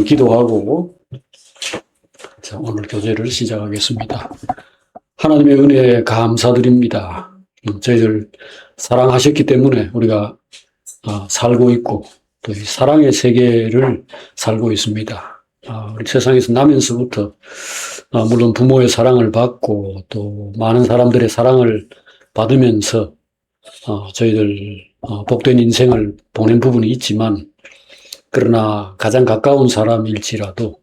기도하고 자, 오늘 교제를 시작하겠습니다. 하나님의 은혜에 감사드립니다. 저희들 사랑하셨기 때문에 우리가 살고 있고 또 이 사랑의 세계를 살고 있습니다. 우리 세상에서 나면서부터 물론 부모의 사랑을 받고 또 많은 사람들의 사랑을 받으면서 저희들 복된 인생을 보낸 부분이 있지만, 그러나 가장 가까운 사람일지라도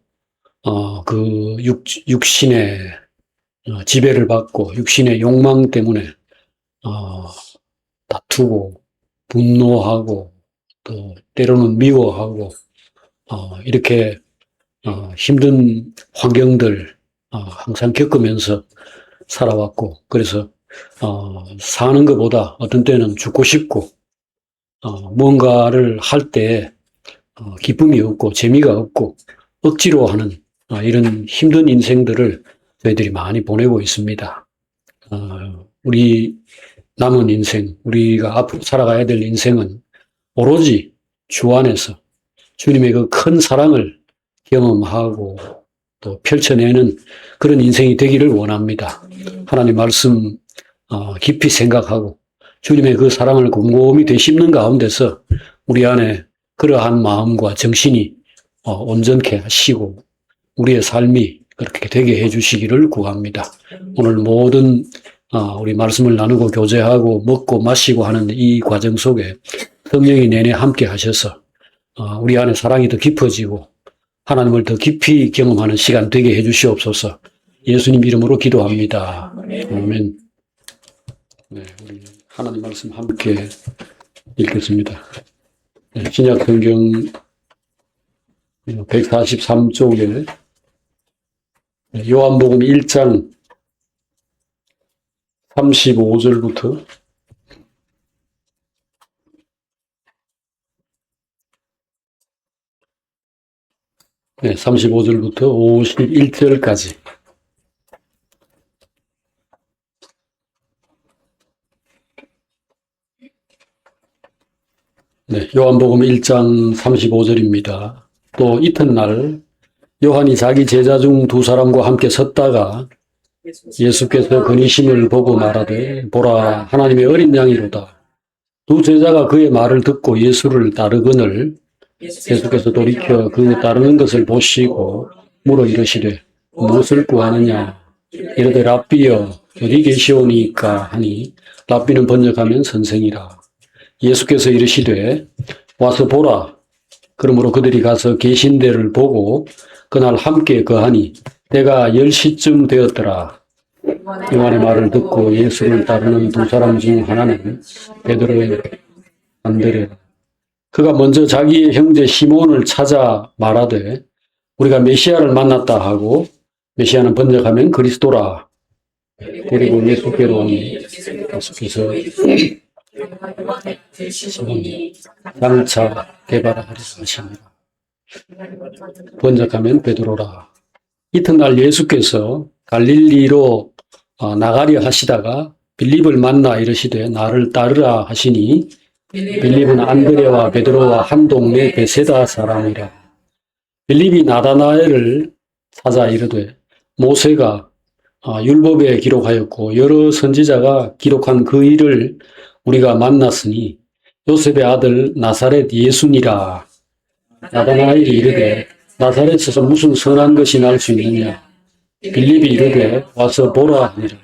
그 육신의 지배를 받고 육신의 욕망 때문에 다투고 분노하고 또 때로는 미워하고 이렇게 힘든 환경들 항상 겪으면서 살아왔고, 그래서 사는 것보다 어떤 때는 죽고 싶고 뭔가를 할 때 기쁨이 없고 재미가 없고 억지로 하는 이런 힘든 인생들을 저희들이 많이 보내고 있습니다. 우리 남은 인생, 우리가 앞으로 살아가야 될 인생은 오로지 주 안에서 주님의 그 큰 사랑을 경험하고 또 펼쳐내는 그런 인생이 되기를 원합니다. 하나님 말씀 깊이 생각하고 주님의 그 사랑을 곰곰이 되씹는 가운데서 우리 안에 그러한 마음과 정신이 온전케 하시고 우리의 삶이 그렇게 되게 해주시기를 구합니다. 오늘 모든 우리 말씀을 나누고 교제하고 먹고 마시고 하는 이 과정 속에 성령이 내내 함께 하셔서 우리 안에 사랑이 더 깊어지고 하나님을 더 깊이 경험하는 시간 되게 해주시옵소서. 예수님 이름으로 기도합니다. 아멘. 네, 우리 하나님 말씀 함께 읽겠습니다. 네, 신약 성경 143쪽에 요한복음 1장 35절부터 네, 35절부터 51절까지. 네, 요한복음 1장 35절입니다. 또 이튿날 요한이 자기 제자 중 두 사람과 함께 섰다가 예수께서 그니심을 보고 말하되 보라 하나님의 어린 양이로다. 두 제자가 그의 말을 듣고 예수를 따르거늘 예수께서 돌이켜 그 따르는 것을 보시고 물어 이르시되 무엇을 구하느냐. 이르되 랍비여 어디 계시오니까 하니 랍비는 번역하면 선생이라. 예수께서 이르시되 와서 보라. 그러므로 그들이 가서 계신 데를 보고 그날 함께 거하니 때가 10시쯤 되었더라. 요한의 말을 듣고 예수를 따르는 두 사람 중 하나는 베드로의 안드레라. 그가 먼저 자기의 형제 시몬을 찾아 말하되 우리가 메시아를 만났다 하고, 메시아는 번역하면 그리스도라. 그리고 예수께로 오니 예수께서 장차 개발하리라 하시니라. 번역하면 베드로라. 이튿날 예수께서 갈릴리로 나가려 하시다가 빌립을 만나 이르시되 나를 따르라 하시니 빌립은 안드레와 베드로와 한 동네 베세다 사람이라. 빌립이 나다나엘을 찾아 이르되 모세가 율법에 기록하였고 여러 선지자가 기록한 그 일을 우리가 만났으니 요셉의 아들 나사렛 예수니라. 나다나엘이 이르되 나사렛에서 무슨 선한 것이 날 수 있느냐. 빌립이 이르되 와서 보라 하니라.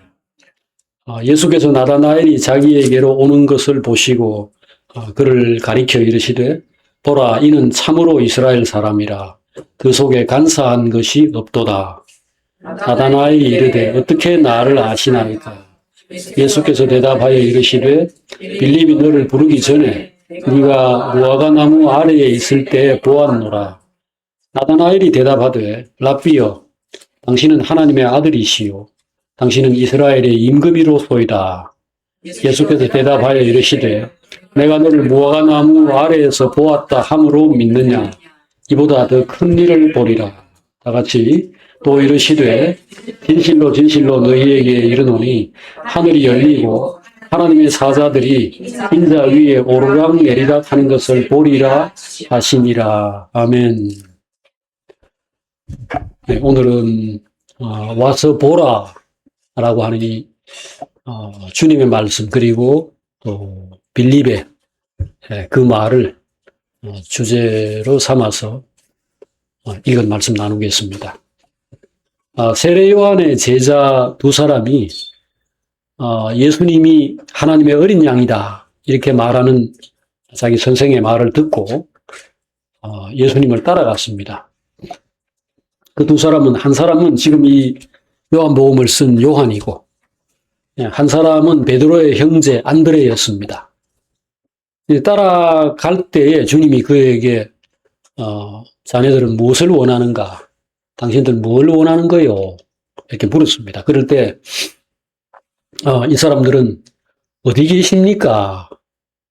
예수께서 나다나엘이 자기에게로 오는 것을 보시고 그를 가리켜 이르시되 보라 이는 참으로 이스라엘 사람이라. 그 속에 간사한 것이 없도다. 나다나엘이 이르되 어떻게 나를 아시나이까. 예수께서 대답하여 이르시되 빌립이 너를 부르기 전에 네가 무화과 나무 아래에 있을 때 보았노라. 나다나엘이 대답하되 랍비여 당신은 하나님의 아들이시요 당신은 이스라엘의 임금이로소이다. 예수께서 대답하여 이르시되 내가 너를 무화과 나무 아래에서 보았다 함으로 믿느냐. 이보다 더 큰 일을 보리라. 다같이 또 이르시되 진실로 진실로 너희에게 이르노니 하늘이 열리고 하나님의 사자들이 인자 위에 오르락 내리락 하는 것을 보리라 하시니라. 아멘. 네, 오늘은 와서 보라라고 하는 이 주님의 말씀 그리고 또 빌립의 그 말을 주제로 삼아서 이건 말씀 나누겠습니다. 세례 요한의 제자 두 사람이 예수님이 하나님의 어린 양이다 이렇게 말하는 자기 선생의 말을 듣고 예수님을 따라갔습니다. 그 두 사람은 한 사람은 지금 이 요한복음을 쓴 요한이고 한 사람은 베드로의 형제 안드레였습니다. 따라갈 때에 주님이 그에게 자네들은 무엇을 원하는가? 당신들 뭘 원하는 거요? 이렇게 물었습니다. 그럴 때 이 사람들은 어디 계십니까?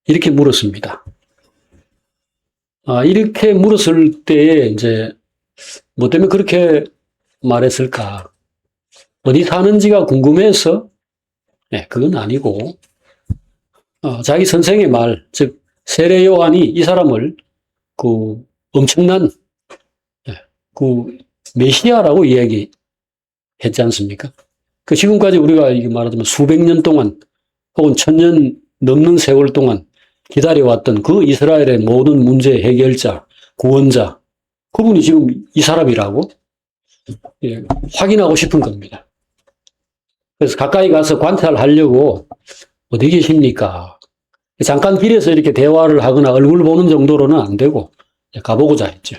이렇게 물었습니다. 이렇게 물었을 때에 이제 뭐 때문에 그렇게 말했을까? 어디 사는지가 궁금해서? 네, 그건 아니고 자기 선생의 말, 즉 세례 요한이 이 사람을 그 엄청난 그 메시아라고 이야기했지 않습니까? 그 지금까지 우리가 이게 말하자면 수백 년 동안 혹은 1000년 넘는 세월 동안 기다려왔던 그 이스라엘의 모든 문제 해결자, 구원자, 그분이 지금 이 사람이라고 확인하고 싶은 겁니다. 그래서 가까이 가서 관찰하려고 어디 계십니까? 잠깐 길에서 이렇게 대화를 하거나 얼굴 보는 정도로는 안 되고 가보고자 했죠.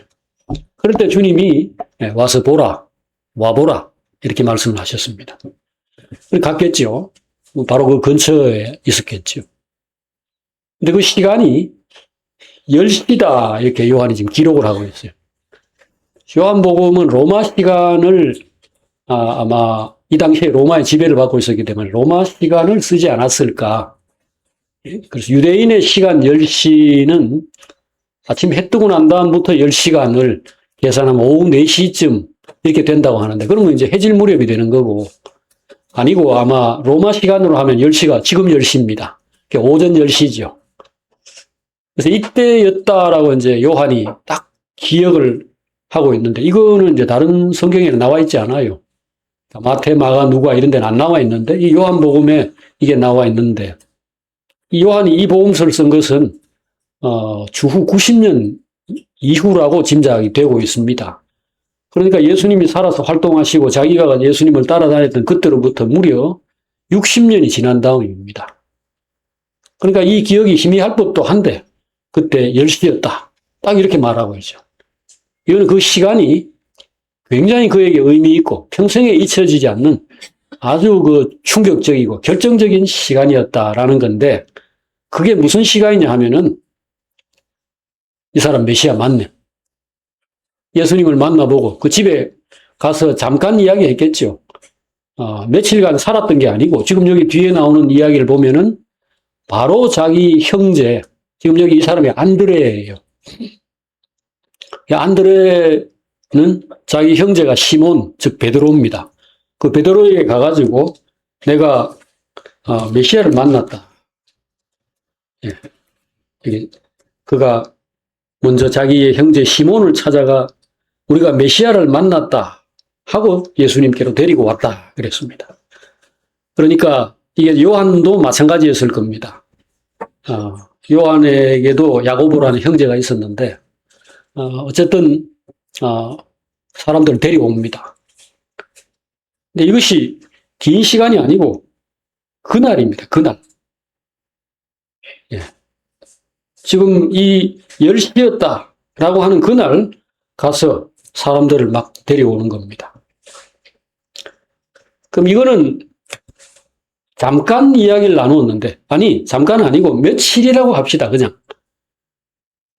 그럴 때 주님이 와서 보라, 와보라 이렇게 말씀을 하셨습니다. 갔겠죠. 바로 그 근처에 있었겠죠. 근데 그 시간이 10시다 이렇게 요한이 지금 기록을 하고 있어요. 요한복음은 로마 시간을 아마 이 당시에 로마의 지배를 받고 있었기 때문에 로마 시간을 쓰지 않았을까. 그래서 유대인의 시간 10시는 아침 해 뜨고 난 다음부터 10시간을 계산하면 오후 4시쯤 이렇게 된다고 하는데 그러면 이제 해질 무렵이 되는 거고 아니고 아마 로마 시간으로 하면 10시가 지금 10시입니다. 오전 10시죠. 그래서 이때였다라고 이제 요한이 딱 기억을 하고 있는데 이거는 이제 다른 성경에는 나와 있지 않아요. 마태, 마가, 누가 이런 데는 안 나와 있는데 이 요한복음에 이게 나와 있는데 이 요한이 이 복음서를 쓴 것은 주후 90년 이후라고 짐작이 되고 있습니다. 그러니까 예수님이 살아서 활동하시고 자기가 예수님을 따라다녔던 그때로부터 무려 60년이 지난 다음입니다. 그러니까 이 기억이 희미할 법도 한데 그때 10시였다. 딱 이렇게 말하고 있죠. 이거는 그 시간이 굉장히 그에게 의미 있고 평생에 잊혀지지 않는 아주 그 충격적이고 결정적인 시간이었다라는 건데 그게 무슨 시간이냐 하면은 이 사람 메시아 맞네. 예수님을 만나보고 그 집에 가서 잠깐 이야기했겠죠. 며칠간 살았던 게 아니고 지금 여기 뒤에 나오는 이야기를 보면은 바로 자기 형제, 지금 여기 이 사람이 안드레예요. 안드레는 자기 형제가 시몬, 즉 베드로입니다. 그 베드로에게 가가지고 내가 메시아를 만났다. 그가 먼저 자기의 형제 시몬을 찾아가 우리가 메시아를 만났다 하고 예수님께로 데리고 왔다 그랬습니다. 그러니까 이게 요한도 마찬가지였을 겁니다. 요한에게도 야고보라는 형제가 있었는데 어쨌든 사람들을 데리고 옵니다. 근데 이것이 긴 시간이 아니고 그날입니다. 그날. 지금 이 10시였다라고 하는 그날 가서 사람들을 막 데려오는 겁니다. 그럼 이거는 잠깐 이야기를 나누었는데, 아니, 잠깐 아니고 며칠이라고 합시다, 그냥.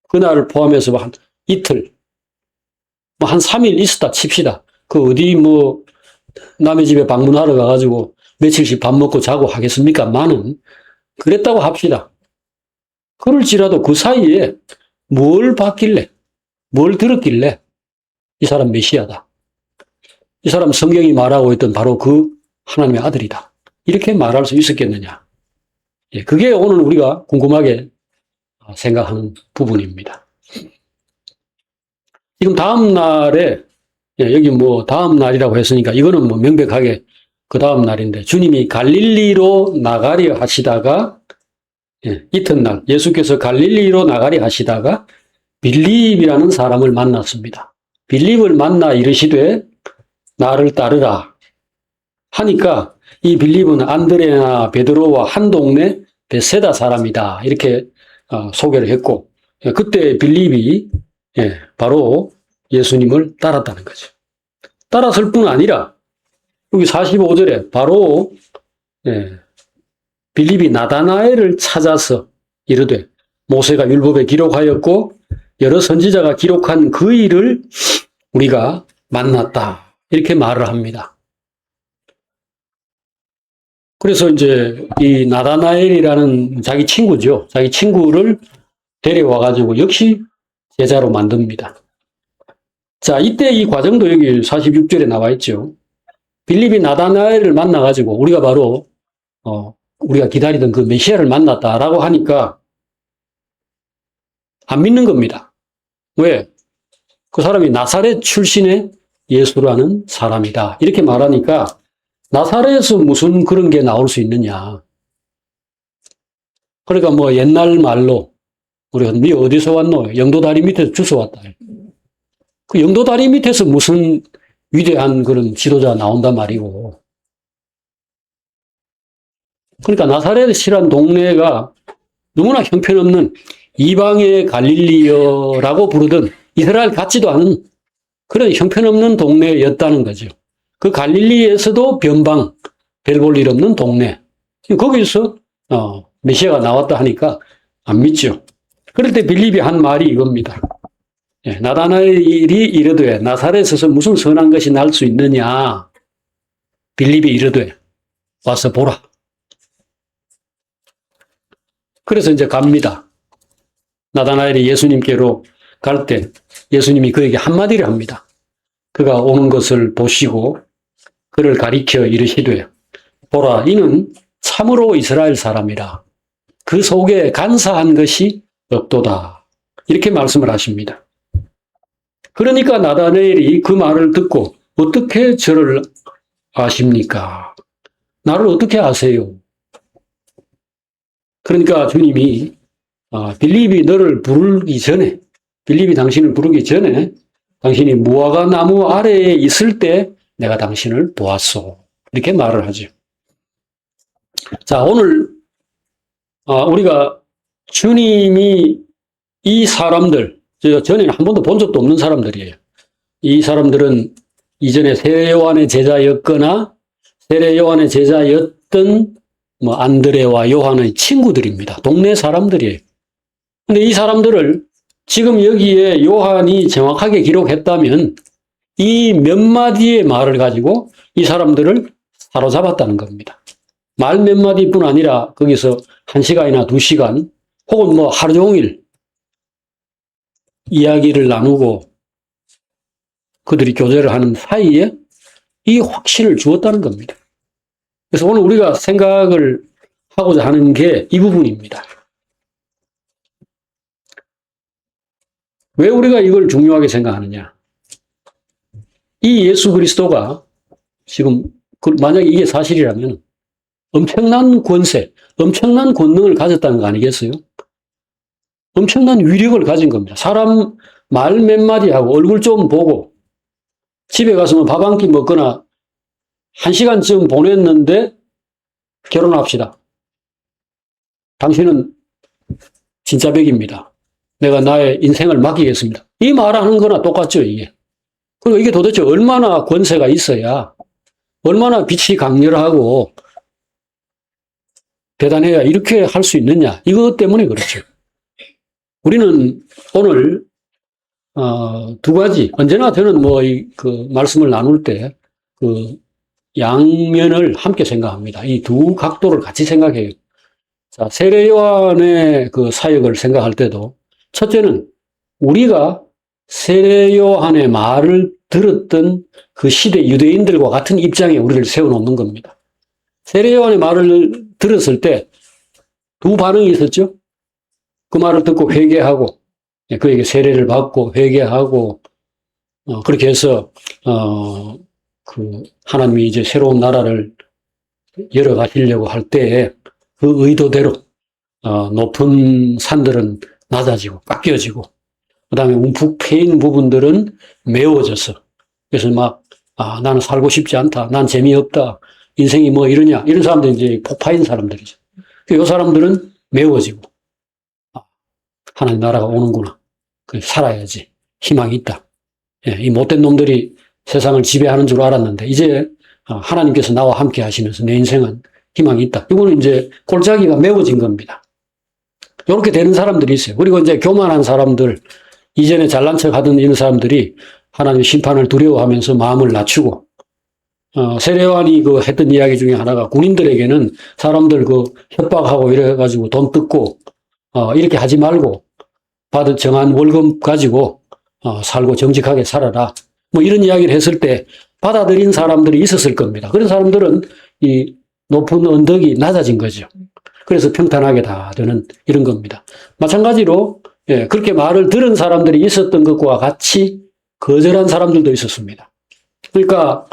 그날을 포함해서 한 이틀, 한 3일 있었다 칩시다. 그 어디 남의 집에 방문하러 가가지고 며칠씩 밥 먹고 자고 하겠습니까? 많은. 그랬다고 합시다. 그럴지라도 그 사이에 뭘 봤길래, 뭘 들었길래 이 사람 메시아다. 이 사람 성경이 말하고 있던 바로 그 하나님의 아들이다. 이렇게 말할 수 있었겠느냐. 그게 오늘 우리가 궁금하게 생각하는 부분입니다. 지금 다음 날에 예, 여기 뭐 다음 날이라고 했으니까 이거는 뭐 명백하게 그 다음 날인데 주님이 갈릴리로 나가려 하시다가 예, 이튿날 예수께서 갈릴리로 나가려 하시다가 빌립이라는 사람을 만났습니다. 빌립을 만나 이르시되 나를 따르라 하니까 이 빌립은 안드레나 베드로와 한 동네 베세다 사람이다. 이렇게 소개를 했고 그때 빌립이 바로 예수님을 따랐다는 거죠. 따랐을 뿐 아니라 여기 45절에 바로 빌립이 나다나엘을 찾아서 이르되 모세가 율법에 기록하였고 여러 선지자가 기록한 그 일을 우리가 만났다. 이렇게 말을 합니다. 그래서 이제 이 나다나엘이라는 자기 친구죠. 자기 친구를 데려와가지고 역시 제자로 만듭니다. 자, 이때 이 과정도 여기 46절에 나와 있죠. 빌립이 나다나엘을 만나가지고 우리가 바로 우리가 기다리던 그 메시아를 만났다라고 하니까 안 믿는 겁니다. 왜? 그 사람이 나사렛 출신의 예수라는 사람이다. 이렇게 말하니까 나사렛에서 무슨 그런 게 나올 수 있느냐. 그러니까 뭐 옛날 말로 우리가 네 어디서 왔노? 영도다리 밑에서 주워왔다. 그 영도다리 밑에서 무슨 위대한 그런 지도자 나온단 말이고. 그러니까 나사렛이란 동네가 너무나 형편없는 이방의 갈릴리여라고 부르던 이스라엘 같지도 않은 그런 형편없는 동네였다는 거죠. 그 갈릴리에서도 변방, 별 볼 일 없는 동네. 거기서 메시아가 나왔다 하니까 안 믿죠. 그럴 때 빌립이 한 말이 이겁니다. 나다나엘이 이르되 나사렛에서 무슨 선한 것이 날 수 있느냐. 빌립이 이르되 와서 보라. 그래서 이제 갑니다. 나다나엘이 예수님께로 갈 때 예수님이 그에게 한마디를 합니다. 그가 오는 것을 보시고 그를 가리켜 이르시되 보라 이는 참으로 이스라엘 사람이라 그 속에 간사한 것이 없도다. 이렇게 말씀을 하십니다. 그러니까 나다나엘이 그 말을 듣고 어떻게 저를 아십니까? 나를 어떻게 아세요? 그러니까 주님이 빌립이 너를 부르기 전에 빌립이 당신을 부르기 전에 당신이 무화과 나무 아래에 있을 때 내가 당신을 보았소. 이렇게 말을 하죠. 자, 오늘 우리가 주님이 이 사람들, 전에는 한 번도 본 적도 없는 사람들이에요. 이 사람들은 이전에 세례 요한의 제자였거나 세례 요한의 제자였던 뭐 안드레와 요한의 친구들입니다. 동네 사람들이에요. 근데 이 사람들을 지금 여기에 요한이 정확하게 기록했다면 이 몇 마디의 말을 가지고 이 사람들을 사로잡았다는 겁니다. 말 몇 마디뿐 아니라 거기서 1시간이나 2시간 혹은 뭐 하루 종일 이야기를 나누고 그들이 교제를 하는 사이에 이 확신을 주었다는 겁니다. 그래서 오늘 우리가 생각을 하고자 하는 게 이 부분입니다. 왜 우리가 이걸 중요하게 생각하느냐? 이 예수 그리스도가 지금 만약에 이게 사실이라면 엄청난 권세, 엄청난 권능을 가졌다는 거 아니겠어요? 엄청난 위력을 가진 겁니다. 사람 말 몇 마디 하고 얼굴 좀 보고 집에 가서 뭐 밥 한 끼 먹거나 1시간쯤 보냈는데 결혼합시다. 당신은 진짜 백입니다. 내가 나의 인생을 맡기겠습니다. 이 말하는 거나 똑같죠, 이게. 그리고 이게 도대체 얼마나 권세가 있어야, 얼마나 빛이 강렬하고 대단해야 이렇게 할 수 있느냐. 이것 때문에 그렇죠. 우리는 오늘, 두 가지, 언제나 저는 뭐, 그 말씀을 나눌 때, 그 양면을 함께 생각합니다. 이 두 각도를 같이 생각해요. 자, 세례 요한의 그 사역을 생각할 때도 첫째는 우리가 세례 요한의 말을 들었던 그 시대 유대인들과 같은 입장에 우리를 세워놓는 겁니다. 세례 요한의 말을 들었을 때 두 반응이 있었죠. 그 말을 듣고 회개하고 그에게 세례를 받고 회개하고 그렇게 해서 하나님이 이제 새로운 나라를 열어가시려고 할 때에 그 의도대로 높은 산들은 낮아지고 깎여지고, 그 다음에 움푹 패인 부분들은 메워져서, 그래서 나는 살고 싶지 않다, 난 재미없다, 인생이 뭐 이러냐, 이런 사람들이 이제 폭파인 사람들이죠. 이 사람들은 메워지고, 하나님 나라가 오는구나, 살아야지, 희망이 있다. 이 못된 놈들이 세상을 지배하는 줄 알았는데 이제 하나님께서 나와 함께 하시면서 내 인생은 희망이 있다. 이거는 이제 골짜기가 메워진 겁니다. 이렇게 되는 사람들이 있어요. 그리고 이제 교만한 사람들, 이전에 잘난 척 하던 이런 사람들이 하나님의 심판을 두려워하면서 마음을 낮추고, 세례요한이 했던 이야기 중에 하나가 군인들에게는 사람들 협박하고 이래가지고 돈 뜯고, 이렇게 하지 말고 받은 정한 월급 가지고 살고 정직하게 살아라. 뭐 이런 이야기를 했을 때 받아들인 사람들이 있었을 겁니다. 그런 사람들은 이 높은 언덕이 낮아진 거죠. 그래서 평탄하게 다 되는 이런 겁니다. 마찬가지로 그렇게 말을 들은 사람들이 있었던 것과 같이 거절한 사람들도 있었습니다. 그러니까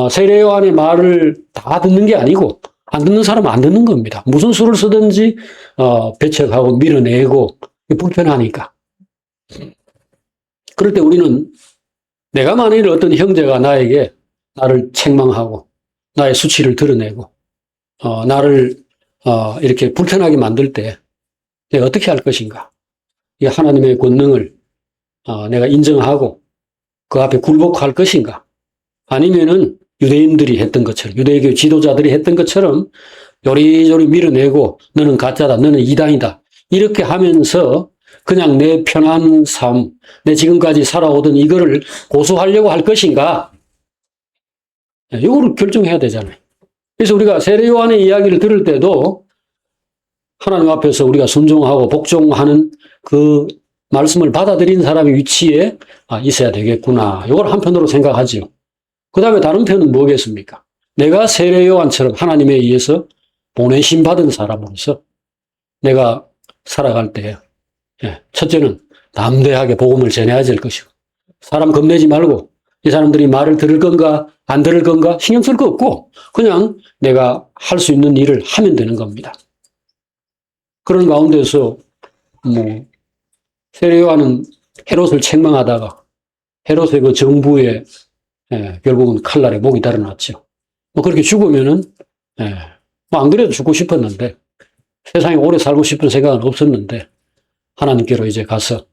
세례 요한의 말을 다 듣는 게 아니고 안 듣는 사람은 안 듣는 겁니다. 무슨 수를 쓰든지 배척하고 밀어내고 불편하니까. 그럴 때 우리는 내가 만일 어떤 형제가 나에게 나를 책망하고 나의 수치를 드러내고 나를 이렇게 불편하게 만들 때 내가 어떻게 할 것인가? 이 하나님의 권능을 내가 인정하고 그 앞에 굴복할 것인가? 아니면은 유대인들이 했던 것처럼, 유대교 지도자들이 했던 것처럼 요리조리 밀어내고 너는 가짜다, 너는 이단이다 이렇게 하면서 그냥 내 편한 삶, 내 지금까지 살아오던 이거를 고수하려고 할 것인가? 이거를 결정해야 되잖아요. 그래서 우리가 세례 요한의 이야기를 들을 때도 하나님 앞에서 우리가 순종하고 복종하는 그 말씀을 받아들인 사람의 위치에 있어야 되겠구나. 이걸 한편으로 생각하죠. 그 다음에 다른 편은 뭐겠습니까? 내가 세례 요한처럼 하나님에 의해서 보내심 받은 사람으로서 내가 살아갈 때 첫째는 담대하게 복음을 전해야 될 것이고, 사람 겁내지 말고 이 사람들이 말을 들을 건가 안 들을 건가 신경 쓸 거 없고 그냥 내가 할 수 있는 일을 하면 되는 겁니다. 그런 가운데서 세례 요한은 헤롯을 책망하다가 헤롯의 그 정부에 결국은 칼날에 목이 달아났죠. 그렇게 죽으면은 안 그래도 죽고 싶었는데, 세상에 오래 살고 싶은 생각은 없었는데 하나님께로 이제 가서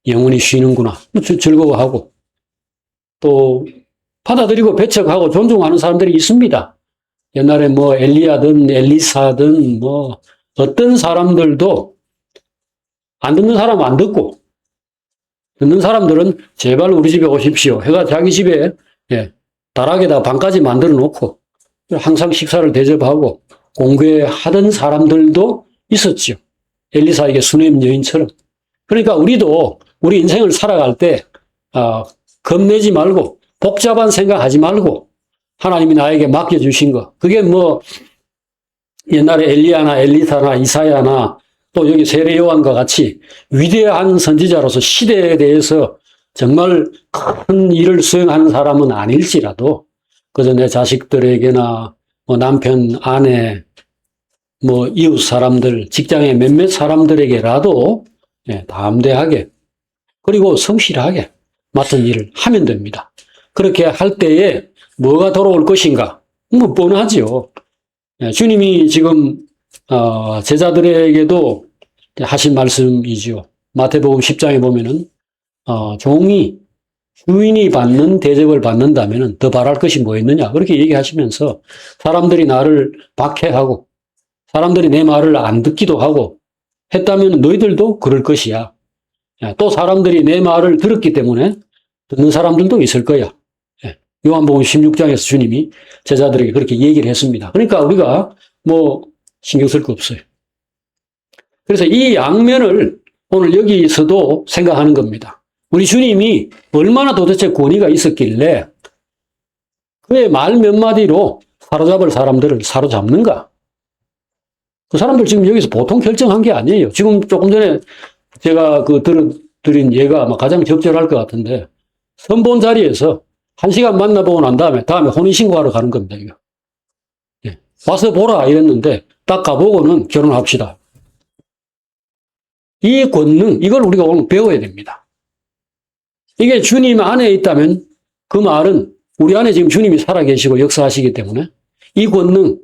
영원히 쉬는구나 즐거워하고, 또 받아들이고 배척하고 존중하는 사람들이 있습니다. 옛날에 엘리야든 엘리사든 어떤 사람들도 안 듣는 사람은 안 듣고, 듣는 사람들은 제발 우리 집에 오십시오. 해가 자기 집에 다락에다 방까지 만들어 놓고 항상 식사를 대접하고 공개하던 사람들도 있었죠. 엘리사에게 수넴 여인처럼. 그러니까 우리도 우리 인생을 살아갈 때 겁내지 말고 복잡한 생각하지 말고 하나님이 나에게 맡겨주신 거, 그게 옛날에 엘리야나 엘리사나 이사야나 또 여기 세례 요한과 같이 위대한 선지자로서 시대에 대해서 정말 큰 일을 수행하는 사람은 아닐지라도 그저 내 자식들에게나 남편, 아내, 이웃 사람들, 직장의 몇몇 사람들에게라도 담대하게 그리고 성실하게 맡은 일을 하면 됩니다. 그렇게 할 때에 뭐가 돌아올 것인가? 뻔하죠. 주님이 지금 제자들에게도 하신 말씀이죠. 마태복음 10장에 보면은 종이 주인이 받는 대접을 받는다면은 더 바랄 것이 뭐 있느냐 그렇게 얘기하시면서 사람들이 나를 박해하고 사람들이 내 말을 안 듣기도 하고 했다면 너희들도 그럴 것이야. 또 사람들이 내 말을 들었기 때문에 듣는 사람들도 있을 거야. 요한복음 16장에서 주님이 제자들에게 그렇게 얘기를 했습니다. 그러니까 우리가 신경 쓸 거 없어요. 그래서 이 양면을 오늘 여기서도 생각하는 겁니다. 우리 주님이 얼마나 도대체 권위가 있었길래 그의 말 몇 마디로 사로잡을 사람들을 사로잡는가? 그 사람들 지금 여기서 보통 결정한 게 아니에요. 지금 조금 전에 제가 드린 예가 아마 가장 적절할 것 같은데 선본 자리에서 1시간 만나보고 난 다음에 혼인신고하러 가는 겁니다, 이거. 예. 와서 보라 이랬는데, 딱 가보고는 결혼합시다. 이 권능, 이걸 우리가 오늘 배워야 됩니다. 이게 주님 안에 있다면 그 말은 우리 안에 지금 주님이 살아계시고 역사하시기 때문에 이 권능,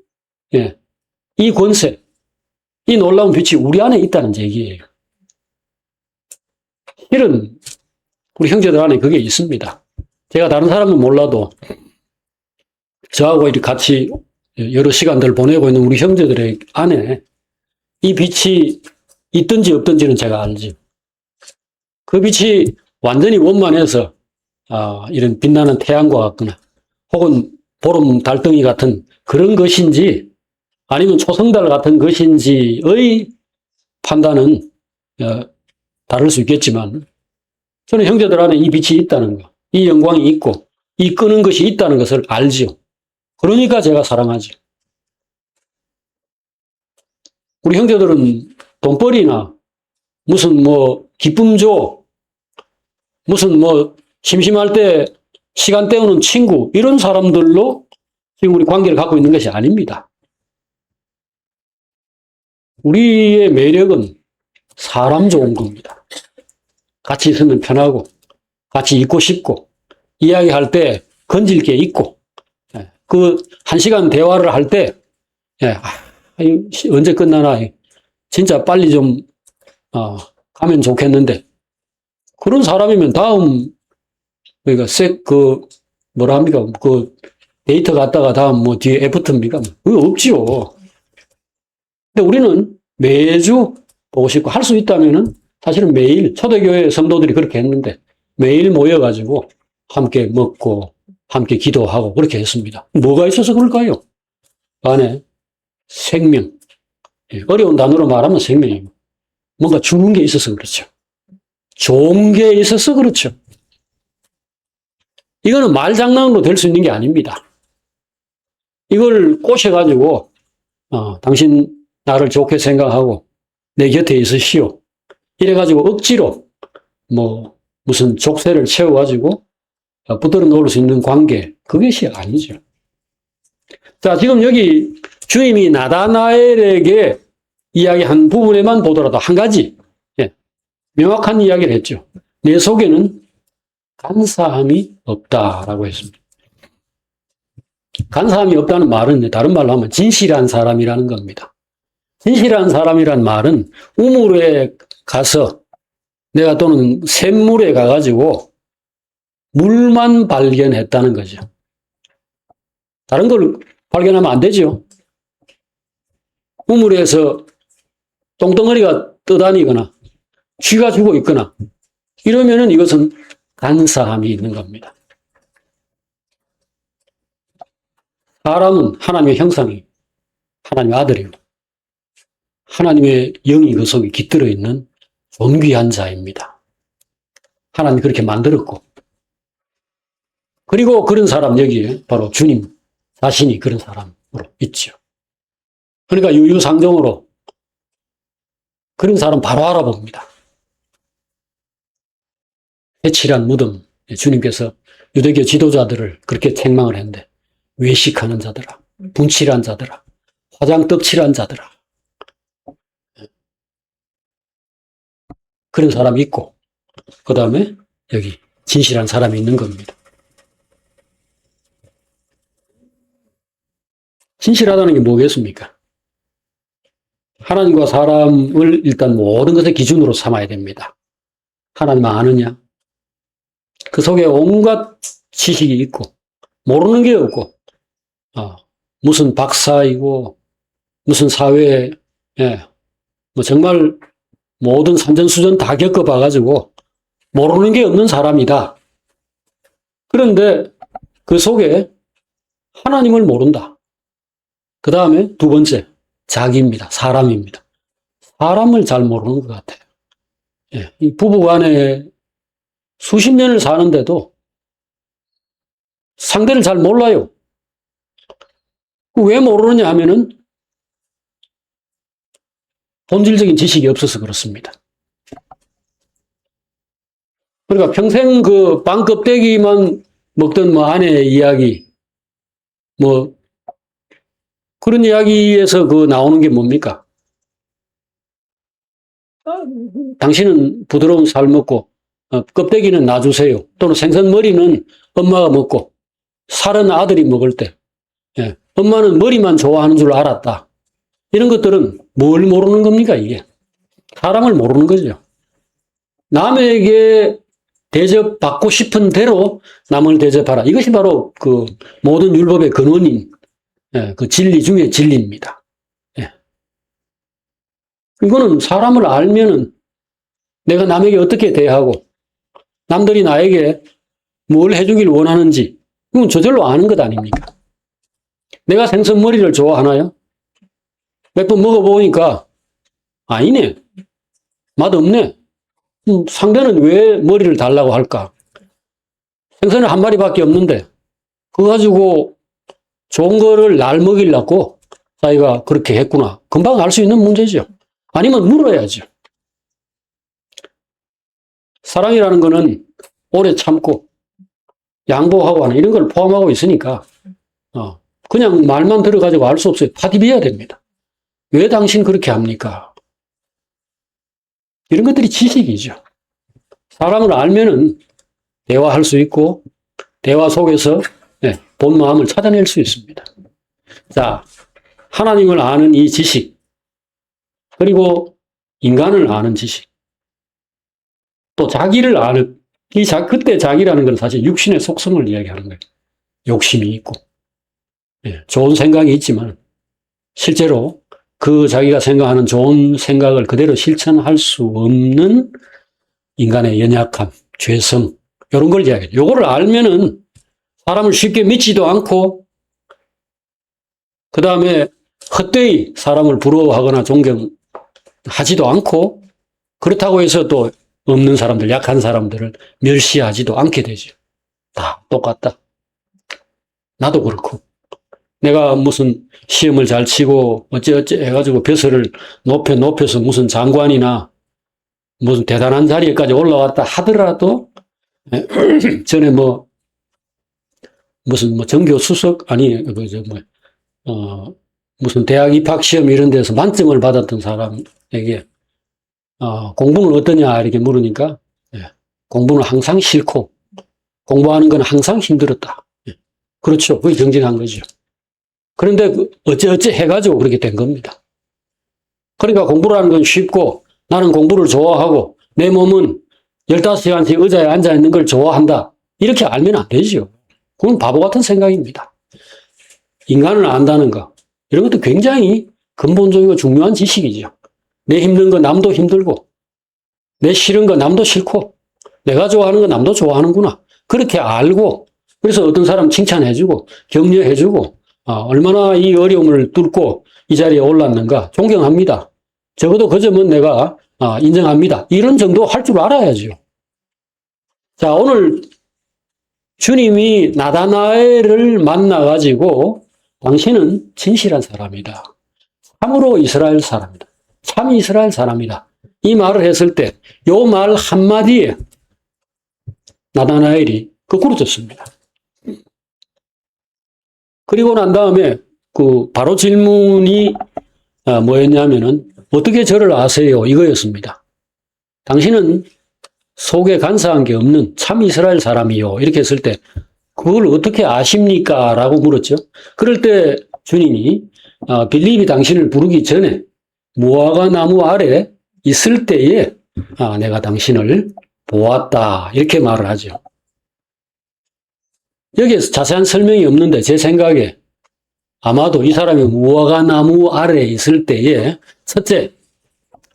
예, 이 권세, 이 놀라운 빛이 우리 안에 있다는 얘기예요. 실은 우리 형제들 안에 그게 있습니다. 제가 다른 사람은 몰라도 저하고 이렇게 같이 여러 시간들 보내고 있는 우리 형제들의 안에 이 빛이 있든지 없든지는 제가 알죠. 그 빛이 완전히 원만해서 이런 빛나는 태양과 같거나 혹은 보름 달덩이 같은 그런 것인지 아니면 초승달 같은 것인지의 판단은 다를 수 있겠지만 저는 형제들 안에 이 빛이 있다는 거, 이 영광이 있고 이 끄는 것이 있다는 것을 알지요. 그러니까 제가 사랑하죠. 우리 형제들은 돈벌이나 무슨 기쁨조, 무슨 심심할 때 시간 때우는 친구, 이런 사람들로 지금 우리 관계를 갖고 있는 것이 아닙니다. 우리의 매력은 사람 좋은 겁니다. 같이 있으면 편하고, 같이 있고 싶고, 이야기할 때 건질 게 있고, 그 1시간 대화를 할 때, 언제 끝나나, 진짜 빨리 좀, 가면 좋겠는데, 그런 사람이면 다음, 그러니까, 뭐라 합니까? 데이터 갔다가 다음 뒤에 애프터입니까? 그거 없지요. 근데 우리는 매주 보고 싶고, 할 수 있다면은, 사실은 매일, 초대교회 성도들이 그렇게 했는데, 매일 모여가지고, 함께 먹고, 함께 기도하고, 그렇게 했습니다. 뭐가 있어서 그럴까요? 안에 생명. 어려운 단어로 말하면 생명이고, 뭔가 죽은 게 있어서 그렇죠. 좋은 게 있어서 그렇죠. 이거는 말장난으로 될 수 있는 게 아닙니다. 이걸 꼬셔가지고, 당신 나를 좋게 생각하고 내 곁에 있으시오. 이래가지고 억지로 무슨 족쇄를 채워가지고 붙들어 놓을 수 있는 관계, 그것이 아니죠. 자, 지금 여기 주님이 나다나엘에게 이야기한 부분에만 보더라도 한 가지 명확한 이야기를 했죠. 내 속에는 간사함이 없다라고 했습니다. 간사함이 없다는 말은 다른 말로 하면 진실한 사람이라는 겁니다. 진실한 사람이란 말은 우물에 가서 내가 또는 샘물에 가가지고 물만 발견했다는 거죠. 다른 걸 발견하면 안 되죠. 우물에서 똥덩어리가 떠다니거나 쥐가 죽어 있거나 이러면은 이것은 간사함이 있는 겁니다. 사람은 하나님의 형상이 하나님의 아들입니다. 하나님의 영이 그 속에 깃들어 있는 존귀한 자입니다. 하나님이 그렇게 만들었고, 그리고 그런 사람 여기에 바로 주님 자신이 그런 사람으로 있죠. 그러니까 유유상종으로 그런 사람 바로 알아봅니다. 해칠한 무덤, 주님께서 유대교 지도자들을 그렇게 책망을 했는데, 외식하는 자들아, 분칠한 자들아, 화장 떡칠한 자들아, 그런 사람이 있고, 그 다음에 여기 진실한 사람이 있는 겁니다. 진실하다는 게 뭐겠습니까? 하나님과 사람을 일단 모든 것의 기준으로 삼아야 됩니다. 하나님 아느냐? 그 속에 온갖 지식이 있고, 모르는 게 없고, 무슨 박사이고, 무슨 사회에, 정말 모든 산전수전 다 겪어봐가지고, 모르는 게 없는 사람이다. 그런데 그 속에 하나님을 모른다. 그 다음에 두 번째, 자기입니다. 사람입니다. 사람을 잘 모르는 것 같아요. 이 부부간에 수십 년을 사는데도 상대를 잘 몰라요. 왜 모르느냐 하면은 본질적인 지식이 없어서 그렇습니다. 그러니까 평생 그 빵 껍데기만 먹던 뭐 아내의 이야기, 뭐 그런 이야기에서 그 나오는 게 뭡니까? 당신은 부드러운 살 먹고 껍데기는 놔주세요. 또는 생선 머리는 엄마가 먹고 살은 아들이 먹을 때 엄마는 머리만 좋아하는 줄 알았다. 이런 것들은 뭘 모르는 겁니까 이게? 사람을 모르는 거죠. 남에게 대접받고 싶은 대로 남을 대접하라. 이것이 바로 그 모든 율법의 근원인 그 진리 중에 진리입니다. 이거는 사람을 알면은 내가 남에게 어떻게 대하고 남들이 나에게 뭘 해주길 원하는지 이건 저절로 아는 것 아닙니까? 내가 생선머리를 좋아하나요? 몇 번 먹어보니까 아니네. 맛없네. 상대는 왜 머리를 달라고 할까? 생선은 한 마리밖에 없는데 그거 가지고 좋은 거를 날 먹이려고 자기가 그렇게 했구나. 금방 알 수 있는 문제죠. 아니면 물어야죠. 사랑이라는 거는 오래 참고 양보하고 하는 이런 걸 포함하고 있으니까 그냥 말만 들어가지고 알 수 없어요. 파디비해야 됩니다. 왜 당신 그렇게 합니까? 이런 것들이 지식이죠. 사람을 알면은 대화할 수 있고 대화 속에서 본 마음을 찾아낼 수 있습니다. 자, 하나님을 아는 이 지식 그리고 인간을 아는 지식 또 자기를 아는 그때 자기라는 건 사실 육신의 속성을 이야기하는 거예요. 욕심이 있고 좋은 생각이 있지만 실제로 그 자기가 생각하는 좋은 생각을 그대로 실천할 수 없는 인간의 연약함, 죄성 이런 걸 이야기해요. 요거를 알면은 사람을 쉽게 믿지도 않고 그 다음에 헛되이 사람을 부러워하거나 존경하지도 않고 그렇다고 해서 또 없는 사람들, 약한 사람들을 멸시하지도 않게 되죠. 다 똑같다. 나도 그렇고 내가 무슨 시험을 잘 치고 어찌어찌 해가지고 벼슬을 높여서 무슨 장관이나 무슨 대단한 자리에까지 올라왔다 하더라도 전에 무슨 전교 수석 아니 무슨 대학 입학 시험 이런 데서 만점을 받았던 사람에게 공부는 어떠냐 이렇게 물으니까 공부는 항상 싫고 공부하는 건 항상 힘들었다. 그렇죠. 그게 정직한 거죠. 그런데 어찌어찌 해가지고 그렇게 된 겁니다. 그러니까 공부라는 건 쉽고 나는 공부를 좋아하고 내 몸은 15시간씩 의자에 앉아있는 걸 좋아한다. 이렇게 알면 안 되죠. 그건 바보 같은 생각입니다. 인간을 안다는 거 이런 것도 굉장히 근본적이고 중요한 지식이죠. 내 힘든 거 남도 힘들고 내 싫은 거 남도 싫고 내가 좋아하는 거 남도 좋아하는구나. 그렇게 알고 그래서 어떤 사람 칭찬해주고 격려해주고 얼마나 이 어려움을 뚫고 이 자리에 올랐는가 존경합니다. 적어도 그 점은 내가 인정합니다. 이런 정도 할 줄 알아야죠. 자, 오늘 주님이 나다나엘을 만나가지고 당신은 진실한 사람이다. 참으로 이스라엘 사람이다. 참 이스라엘 사람이다. 이 말을 했을 때 요 말 한마디에 나다나엘이 거꾸로졌습니다. 그리고 난 다음에 바로 질문이 뭐였냐면은 어떻게 저를 아세요? 이거였습니다. 당신은 속에 간사한 게 없는 참 이스라엘 사람이요. 이렇게 했을 때 그걸 어떻게 아십니까? 라고 물었죠. 그럴 때 주님이 빌립이 당신을 부르기 전에 무화과 나무 아래 있을 때에 내가 당신을 보았다. 이렇게 말을 하죠. 여기에서 자세한 설명이 없는데 제 생각에 아마도 이 사람이 무화과 나무 아래에 있을 때에 첫째,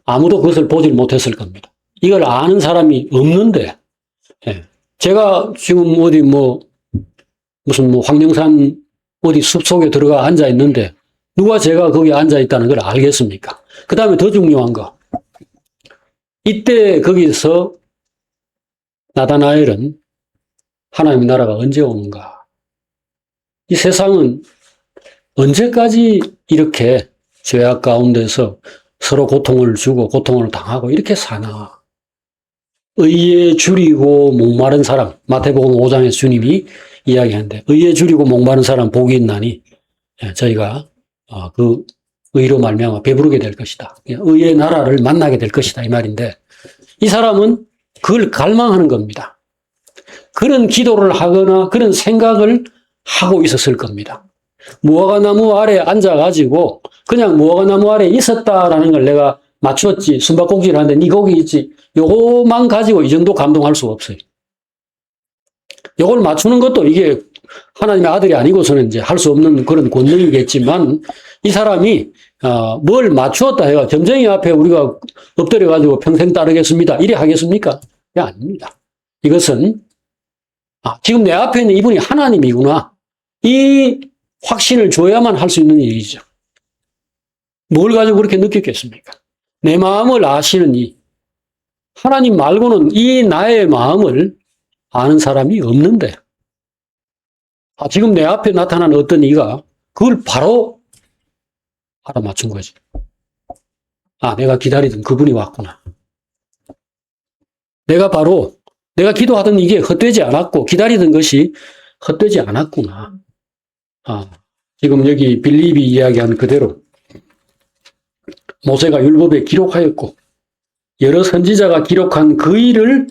아무도 그것을 보질 못했을 겁니다. 이걸 아는 사람이 없는데 제가 지금 어디 무슨 황령산 어디 숲속에 들어가 앉아 있는데 누가 제가 거기 앉아 있다는 걸 알겠습니까? 그 다음에 더 중요한 거 이때 거기서 나다나엘은 하나님의 나라가 언제 오는가? 이 세상은 언제까지 이렇게 죄악 가운데서 서로 고통을 주고 고통을 당하고 이렇게 사나? 의에 줄이고 목마른 사람, 마태복음 5장에서 주님이 이야기하는데, 의에 줄이고 목마른 사람 복이 있나니, 저희가 그 의로 말미암아 배부르게 될 것이다. 의의 나라를 만나게 될 것이다. 이 말인데, 이 사람은 그걸 갈망하는 겁니다. 그런 기도를 하거나 그런 생각을 하고 있었을 겁니다. 무화과나무 아래 앉아가지고 그냥 무화과나무 아래 있었다라는 걸 내가 맞추었지. 숨바꼭질을 하는데 네 거기 있지. 요거만 가지고 이 정도 감동할 수가 없어요. 요걸 맞추는 것도 이게 하나님의 아들이 아니고서는 이제 할 수 없는 그런 권능이겠지만, 이 사람이 뭘 맞추었다 해가 점쟁이 앞에 우리가 엎드려가지고 평생 따르겠습니다. 이래 하겠습니까? 네, 아닙니다. 이것은 지금 내 앞에 있는 이분이 하나님이구나. 이 확신을 줘야만 할 수 있는 일이죠. 뭘 가지고 그렇게 느꼈겠습니까? 내 마음을 아시는 이 하나님 말고는 이 나의 마음을 아는 사람이 없는데, 지금 내 앞에 나타난 어떤 이가 그걸 바로 알아맞춘 거지. 내가 기다리던 그분이 왔구나. 내가 기도하던 이게 헛되지 않았고, 기다리던 것이 헛되지 않았구나. 지금 여기 빌립이 이야기한 그대로 모세가 율법에 기록하였고, 여러 선지자가 기록한 그 일을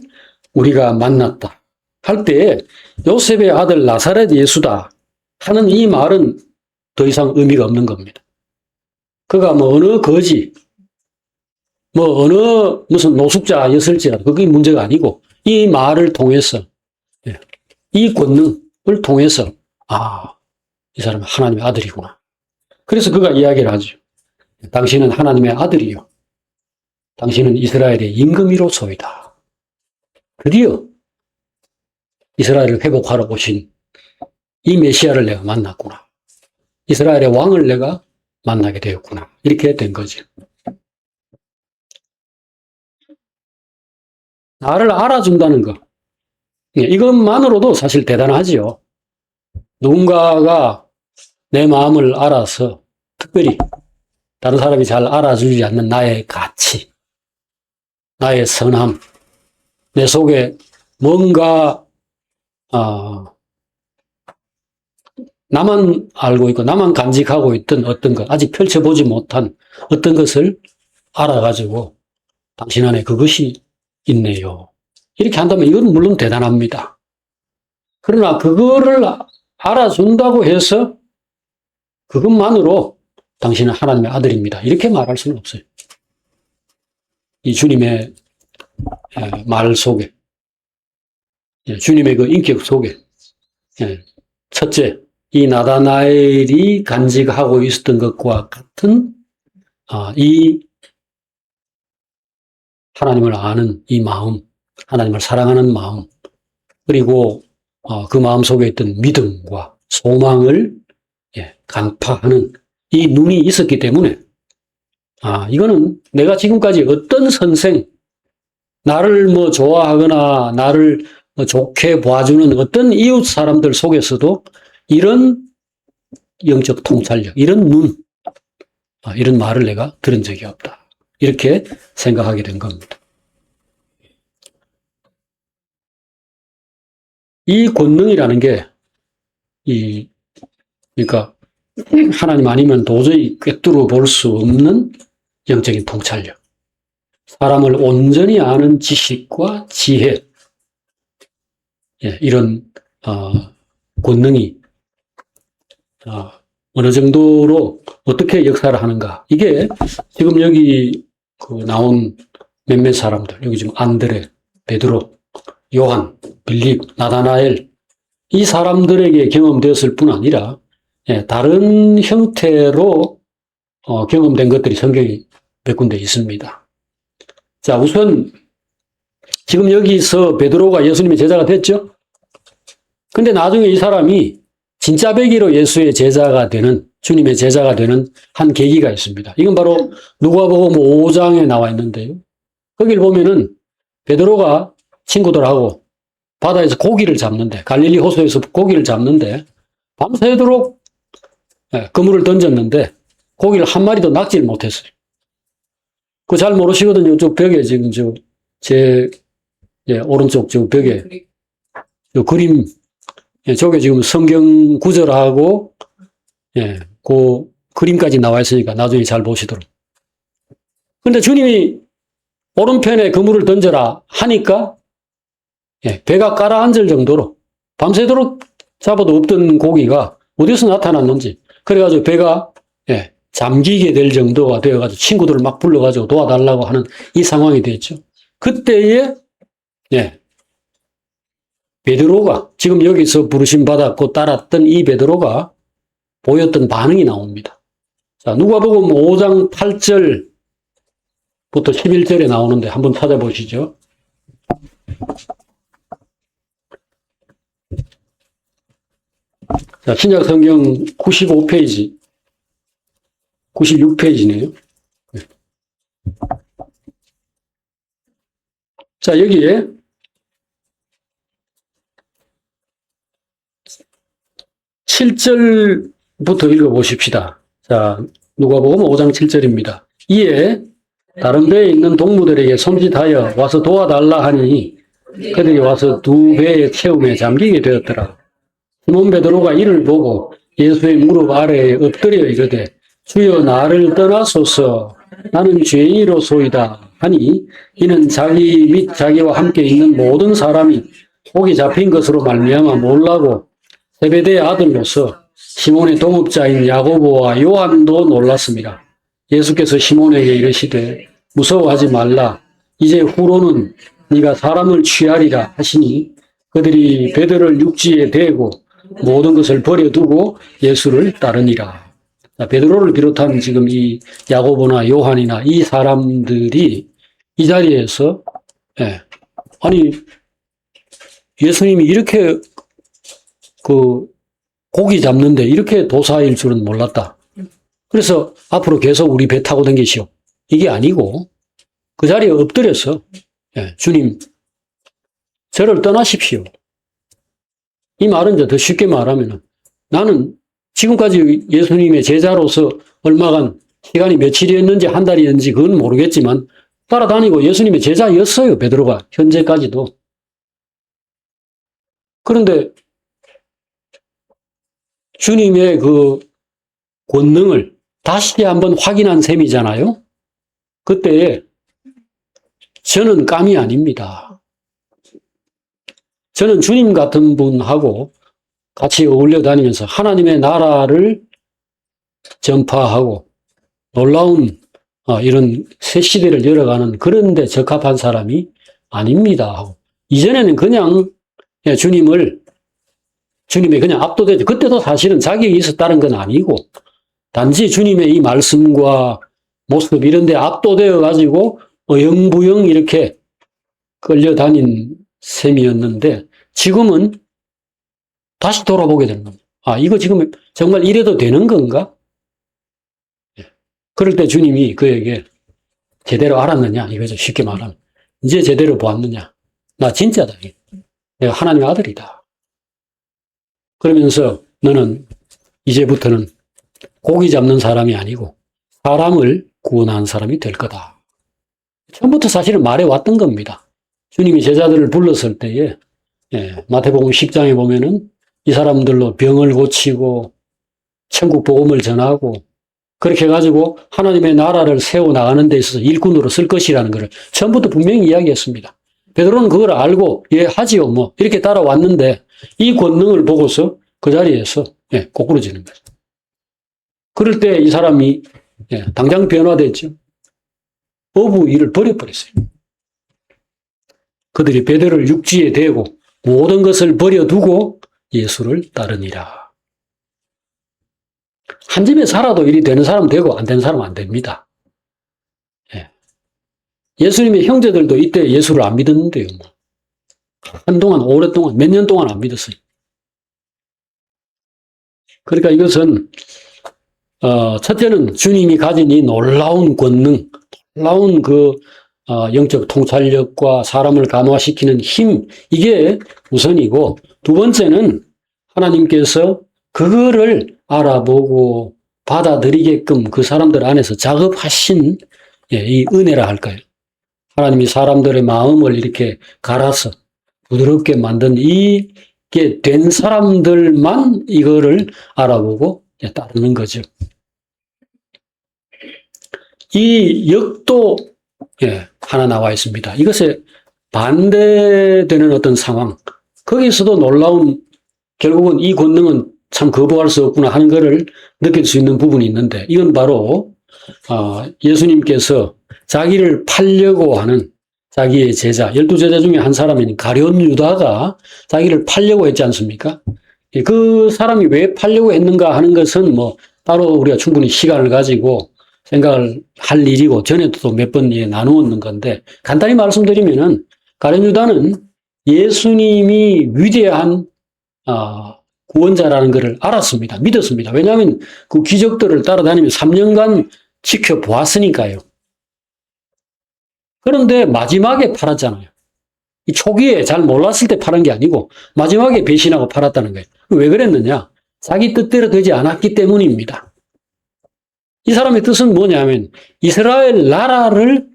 우리가 만났다 할 때, 요셉의 아들 나사렛 예수다 하는 이 말은 더 이상 의미가 없는 겁니다. 그가 뭐 어느 거지, 뭐 어느 무슨 노숙자였을지라도 그게 문제가 아니고, 이 말을 통해서, 이 권능을 통해서 이 사람은 하나님의 아들이구나. 그래서 그가 이야기를 하죠. 당신은 하나님의 아들이요, 당신은 이스라엘의 임금이로소이다. 드디어 이스라엘을 회복하러 오신 이 메시아를 내가 만났구나. 이스라엘의 왕을 내가 만나게 되었구나. 이렇게 된 거죠. 나를 알아준다는 것, 이것만으로도 사실 대단하지요. 누군가가 내 마음을 알아서, 특별히 다른 사람이 잘 알아주지 않는 나의 가치, 나의 선함, 내 속에 뭔가 나만 알고 있고 나만 간직하고 있던 어떤 것, 아직 펼쳐보지 못한 어떤 것을 알아가지고 당신 안에 그것이 있네요. 이렇게 한다면 이건 물론 대단합니다. 그러나 그거를 알아준다고 해서 그것만으로 당신은 하나님의 아들입니다. 이렇게 말할 수는 없어요. 이 주님의 말 속에, 주님의 그 인격 속에, 첫째, 이 나다나엘이 간직하고 있었던 것과 같은 이 하나님을 아는 이 마음, 하나님을 사랑하는 마음, 그리고 그 마음 속에 있던 믿음과 소망을 간파하는 이 눈이 있었기 때문에, 이거는 내가 지금까지 어떤 선생, 나를 뭐 좋아하거나 나를 좋게 봐주는 어떤 이웃 사람들 속에서도 이런 영적 통찰력, 이런 눈, 이런 말을 내가 들은 적이 없다. 이렇게 생각하게 된 겁니다. 이 권능이라는 게, 그러니까 하나님 아니면 도저히 꿰뚫어 볼 수 없는 영적인 통찰력, 사람을 온전히 아는 지식과 지혜, 이런 권능이 어느 정도로 어떻게 역사를 하는가. 이게 지금 여기 나온 몇몇 사람들, 여기 지금 안드레, 베드로, 요한, 빌립, 나다나엘, 이 사람들에게 경험되었을 뿐 아니라 다른 형태로 경험된 것들이 성경에 몇 군데 있습니다. 자, 우선 지금 여기서 베드로가 예수님의 제자가 됐죠? 근데 나중에 이 사람이 진짜 배기로 예수의 제자가 되는, 주님의 제자가 되는 한 계기가 있습니다. 이건 바로 누가복음 5장에 나와 있는데요. 거길 보면은 베드로가 친구들하고 바다에서 고기를 잡는데, 갈릴리 호수에서 고기를 잡는데 밤새도록 그물을 던졌는데 고기를 한 마리도 낚지를 못했어요. 그거 잘 모르시거든요. 저 벽에 지금 제 예, 오른쪽 저 벽에 저 그림, 예, 저게 지금 성경 구절하고, 예, 그 그림까지 나와 있으니까 나중에 잘 보시도록. 근데 주님이 오른편에 그물을 던져라 하니까, 예, 배가 가라앉을 정도로 밤새도록 잡아도 없던 고기가 어디서 나타났는지, 그래가지고 배가, 예, 잠기게 될 정도가 되어가지고 친구들을 막 불러가지고 도와달라고 하는 이 상황이 됐죠. 그때에, 예, 베드로가 지금 여기서 부르심 받았고 따랐던 이 베드로가 보였던 반응이 나옵니다. 자, 누가복음 5장 8절부터 11절에 나오는데 한번 찾아보시죠. 자, 신약 성경 95페이지, 96페이지네요. 자, 여기에 7절부터 읽어보십시다. 자, 누가복음 5장 7절입니다. 이에 다른 배에 있는 동무들에게 손짓하여 와서 도와달라 하니 그들이 와서 두 배의 채움에 잠기게 되었더라. 시몬 베드로가 이를 보고 예수의 무릎 아래에 엎드려 이르되 주여 나를 떠나소서 나는 죄인이로소이다 하니 이는 자기 및 자기와 함께 있는 모든 사람이 복이 잡힌 것으로 말미암아 놀라고 세베대의 아들로서 시몬의 동업자인 야고보와 요한도 놀랐습니다. 예수께서 시몬에게 이르시되 무서워하지 말라. 이제 후로는 네가 사람을 취하리라 하시니 그들이 베드로를 육지에 대고 모든 것을 버려두고 예수를 따르니라. 베드로를 비롯한 지금 이 야고보나 요한이나 이 사람들이 이 자리에서, 예, 아니 예수님이 이렇게 그 고기 잡는데 이렇게 도사일 줄은 몰랐다. 그래서 앞으로 계속 우리 배 타고 다니시오. 이게 아니고 그 자리에 엎드려서, 예, 주님 저를 떠나십시오. 이 말은 이제 더 쉽게 말하면 나는 지금까지 예수님의 제자로서 얼마간 시간이 며칠이었는지 한 달이었는지 그건 모르겠지만 따라다니고 예수님의 제자였어요. 베드로가 현재까지도. 그런데 주님의 그 권능을 다시 한번 확인한 셈이잖아요. 그때 저는 깜이 아닙니다. 저는 주님 같은 분하고 같이 어울려 다니면서 하나님의 나라를 전파하고 놀라운 이런 새 시대를 열어가는 그런 데 적합한 사람이 아닙니다 하고, 이전에는 그냥 주님의 그냥 압도되죠. 그때도 사실은 자격이 있었다는 건 아니고 단지 주님의 이 말씀과 모습 이런 데 압도되어 가지고 어영부영 이렇게 끌려다닌 셈이었는데 지금은 다시 돌아보게 되는 겁니다. 아, 이거 지금 정말 이래도 되는 건가? 그럴 때 주님이 그에게 제대로 알았느냐? 이거죠. 쉽게 말하면. 이제 제대로 보았느냐? 나 진짜다. 내가 하나님의 아들이다. 그러면서 너는 이제부터는 고기 잡는 사람이 아니고 사람을 구원하는 사람이 될 거다. 처음부터 사실은 말해왔던 겁니다. 주님이 제자들을 불렀을 때에, 예, 마태복음 10장에 보면은 이 사람들로 병을 고치고 천국 복음을 전하고 그렇게 해가지고 하나님의 나라를 세워나가는 데 있어서 일꾼으로 쓸 것이라는 것을 처음부터 분명히 이야기했습니다. 베드로는 그걸 알고 예 하지요 뭐 이렇게 따라왔는데 이 권능을 보고서 그 자리에서, 예, 꼬꾸러지는 거죠. 그럴 때 이 사람이, 예, 당장 변화됐죠. 어부 일을 버려버렸어요. 그들이 베드로를 육지에 대고 모든 것을 버려두고 예수를 따르니라. 한 집에 살아도 일이 되는 사람 되고 안 되는 사람 안 됩니다. 예. 예수님의 형제들도 이때 예수를 안 믿었는데요. 한동안, 오랫동안, 몇 년 동안 안 믿었어요. 그러니까 이것은, 첫째는 주님이 가진 이 놀라운 권능, 놀라운 영적 통찰력과 사람을 감화시키는 힘, 이게 우선이고, 두 번째는 하나님께서 그거를 알아보고 받아들이게끔 그 사람들 안에서 작업하신, 예, 이 은혜라 할까요? 하나님이 사람들의 마음을 이렇게 갈아서 부드럽게 만든 이게 된 사람들만 이거를 알아보고 따르는 거죠. 이 역도 하나 나와 있습니다. 이것에 반대되는 어떤 상황, 거기서도 놀라운, 결국은 이 권능은 참 거부할 수 없구나 하는 것을 느낄 수 있는 부분이 있는데, 이건 바로 예수님께서 자기를 팔려고 하는 자기의 제자, 12제자 중에 한 사람인 가룟 유다가 자기를 팔려고 했지 않습니까? 그 사람이 왜 팔려고 했는가 하는 것은 뭐 따로 우리가 충분히 시간을 가지고 생각을 할 일이고, 전에도 몇 번 나누었는 건데, 간단히 말씀드리면은 가룟 유다는 예수님이 위대한 구원자라는 것을 알았습니다. 믿었습니다. 왜냐하면 그 기적들을 따라다니며 3년간 지켜보았으니까요. 그런데 마지막에 팔았잖아요. 이 초기에 잘 몰랐을 때 팔은 게 아니고 마지막에 배신하고 팔았다는 거예요. 왜 그랬느냐? 자기 뜻대로 되지 않았기 때문입니다. 이 사람의 뜻은 뭐냐면 이스라엘 나라를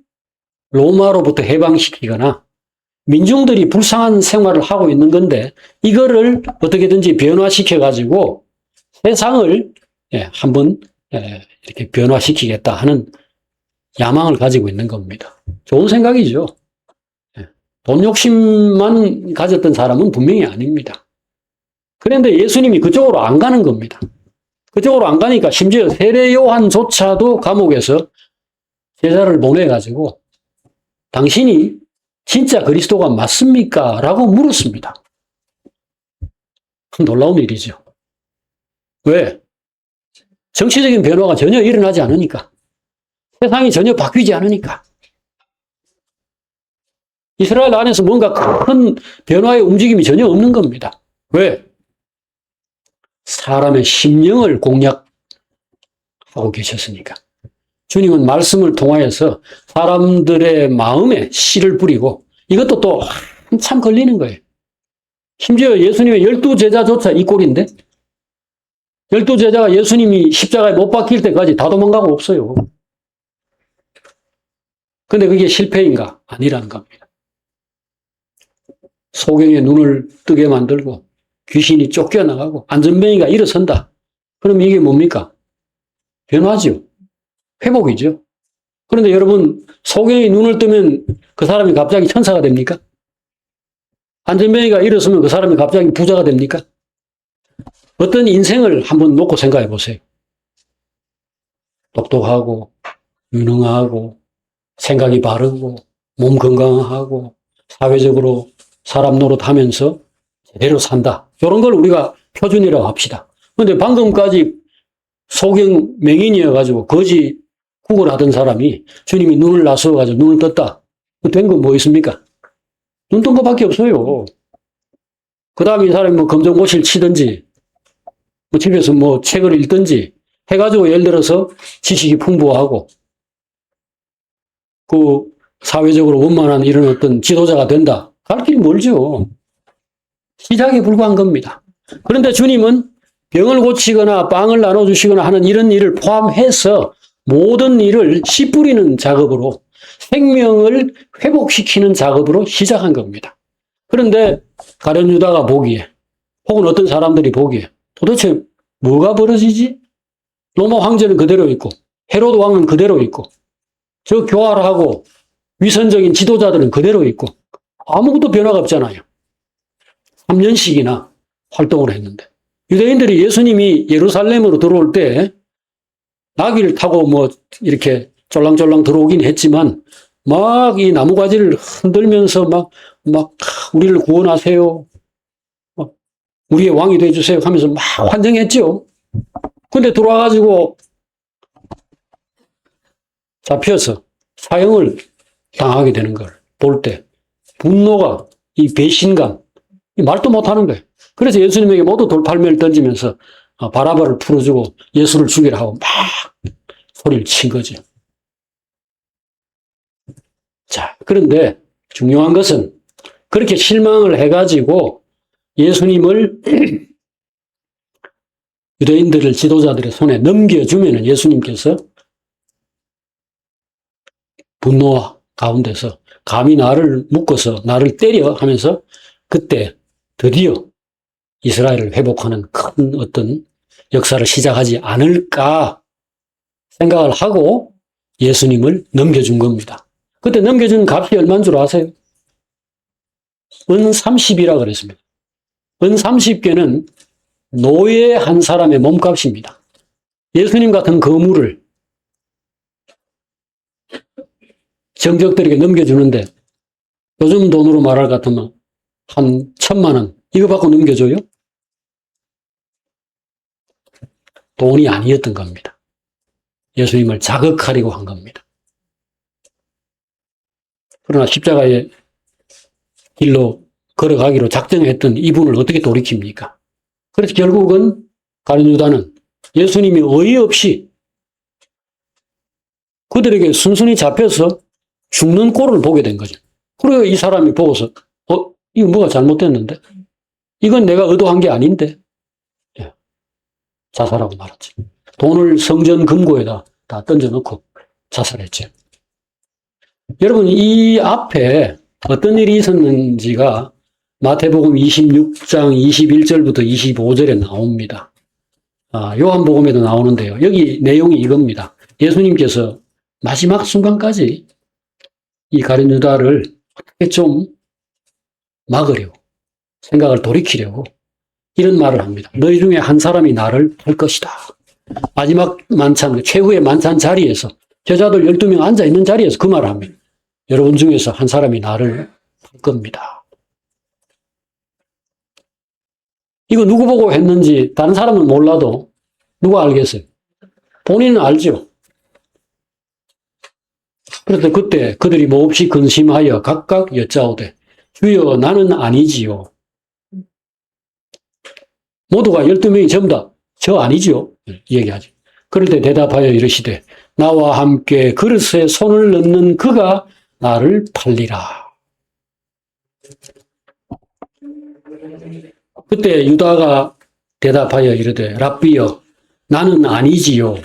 로마로부터 해방시키거나 민중들이 불쌍한 생활을 하고 있는 건데, 이거를 어떻게든지 변화시켜가지고 세상을 한번 이렇게 변화시키겠다 하는 야망을 가지고 있는 겁니다. 좋은 생각이죠. 돈 욕심만 가졌던 사람은 분명히 아닙니다. 그런데 예수님이 그쪽으로 안 가는 겁니다. 그쪽으로 안 가니까 심지어 세례 요한조차도 감옥에서 제자를 보내가지고 당신이 진짜 그리스도가 맞습니까? 라고 물었습니다. 놀라운 일이죠. 왜? 정치적인 변화가 전혀 일어나지 않으니까. 세상이 전혀 바뀌지 않으니까. 이스라엘 안에서 뭔가 큰 변화의 움직임이 전혀 없는 겁니다. 왜? 사람의 심령을 공략하고 계셨으니까. 주님은 말씀을 통하여서 사람들의 마음에 씨를 뿌리고, 이것도 또 한참 걸리는 거예요. 심지어 예수님의 12제자조차 이 꼴인데, 12제자가 예수님이 십자가에 못 박힐 때까지 다 도망가고 없어요. 근데 그게 실패인가? 아니라는 겁니다. 소경의 눈을 뜨게 만들고 귀신이 쫓겨나가고 안전뱅이가 일어선다. 그럼 이게 뭡니까? 변화죠. 회복이죠. 그런데 여러분, 소경이 눈을 뜨면 그 사람이 갑자기 천사가 됩니까? 안전뱅이가 일어서면 그 사람이 갑자기 부자가 됩니까? 어떤 인생을 한번 놓고 생각해 보세요. 똑똑하고 유능하고 생각이 바르고 몸 건강하고 사회적으로 사람 노릇하면서 제대로 산다. 이런 걸 우리가 표준이라고 합시다. 그런데 방금까지 소경 맹인이어가지고 거지 구걸하던 사람이 주님이 눈을 나서가지고 눈을 떴다. 된 건 뭐 있습니까? 눈 뜬 것밖에 없어요. 그 다음에 이 사람이 뭐 검정고시를 치든지, 뭐 집에서 뭐 책을 읽든지 해가지고 예를 들어서 지식이 풍부하고, 그 사회적으로 원만한 이런 어떤 지도자가 된다. 갈 길이 멀죠. 시작에 불과한 겁니다. 그런데 주님은 병을 고치거나 빵을 나눠주시거나 하는 이런 일을 포함해서 모든 일을 씨 뿌리는 작업으로, 생명을 회복시키는 작업으로 시작한 겁니다. 그런데 가룟 유다가 보기에, 혹은 어떤 사람들이 보기에 도대체 뭐가 벌어지지? 로마 황제는 그대로 있고 헤로드 왕은 그대로 있고 저 교활하고 위선적인 지도자들은 그대로 있고 아무것도 변화가 없잖아요. 3년씩이나 활동을 했는데, 유대인들이 예수님이 예루살렘으로 들어올 때 나귀를 타고 뭐 이렇게 쫄랑쫄랑 들어오긴 했지만 막 이 나무가지를 흔들면서 막 우리를 구원하세요, 막 우리의 왕이 돼주세요 하면서 막 환영했죠. 근데 들어와가지고 잡혀서 사형을 당하게 되는 걸 볼 때 분노가, 이 배신감, 말도 못하는 거예요. 그래서 예수님에게 모두 돌팔매를 던지면서 바라바를 풀어주고 예수를 죽이라 하고 막 소리를 친 거죠. 자, 그런데 중요한 것은 그렇게 실망을 해가지고 예수님을 유대인들을 지도자들의 손에 넘겨주면 예수님께서 분노와 가운데서 감히 나를 묶어서 나를 때려 하면서 그때 드디어 이스라엘을 회복하는 큰 어떤 역사를 시작하지 않을까 생각을 하고 예수님을 넘겨준 겁니다. 그때 넘겨준 값이 얼마인 줄 아세요? 은 30이라 그랬습니다. 은 30개는 노예 한 사람의 몸값입니다. 예수님 같은 거물을 정적들에게 넘겨주는데 요즘 돈으로 말할 것 같으면 한 1,000만 원 이거 받고 넘겨줘요? 돈이 아니었던 겁니다. 예수님을 자극하려고 한 겁니다. 그러나 십자가의 길로 걸어가기로 작정했던 이분을 어떻게 돌이킵니까? 그래서 결국은 가룟 유다는 예수님이 어이없이 그들에게 순순히 잡혀서 죽는 꼴을 보게 된 거죠. 그래서 이 사람이 보고서 이거 뭐가 잘못됐는데? 이건 내가 의도한 게 아닌데? 예, 자살하고 말았지. 돈을 성전 금고에다 다 던져놓고 자살했죠. 여러분, 이 앞에 어떤 일이 있었는지가 마태복음 26장 21절부터 25절에 나옵니다. 요한복음에도 나오는데요. 여기 내용이 이겁니다. 예수님께서 마지막 순간까지 이 가룟 유다를 어떻게 좀 막으려고, 생각을 돌이키려고 이런 말을 합니다. 너희 중에 한 사람이 나를 팔 것이다. 마지막 만찬, 최후의 만찬 자리에서 제자들 12명 앉아있는 자리에서 그 말을 합니다. 여러분 중에서 한 사람이 나를 팔 겁니다. 이거 누구 보고 했는지 다른 사람은 몰라도 누가 알겠어요? 본인은 알죠. 그래서 그때 그들이 몹시 근심하여 각각 여짜오되 주여 나는 아니지요. 모두가 12명이 전부 다 저 아니지요. 얘기하죠. 그럴 때 대답하여 이르시되 나와 함께 그릇에 손을 넣는 그가 나를 팔리라. 그때 유다가 대답하여 이르되 랍비여 나는 아니지요.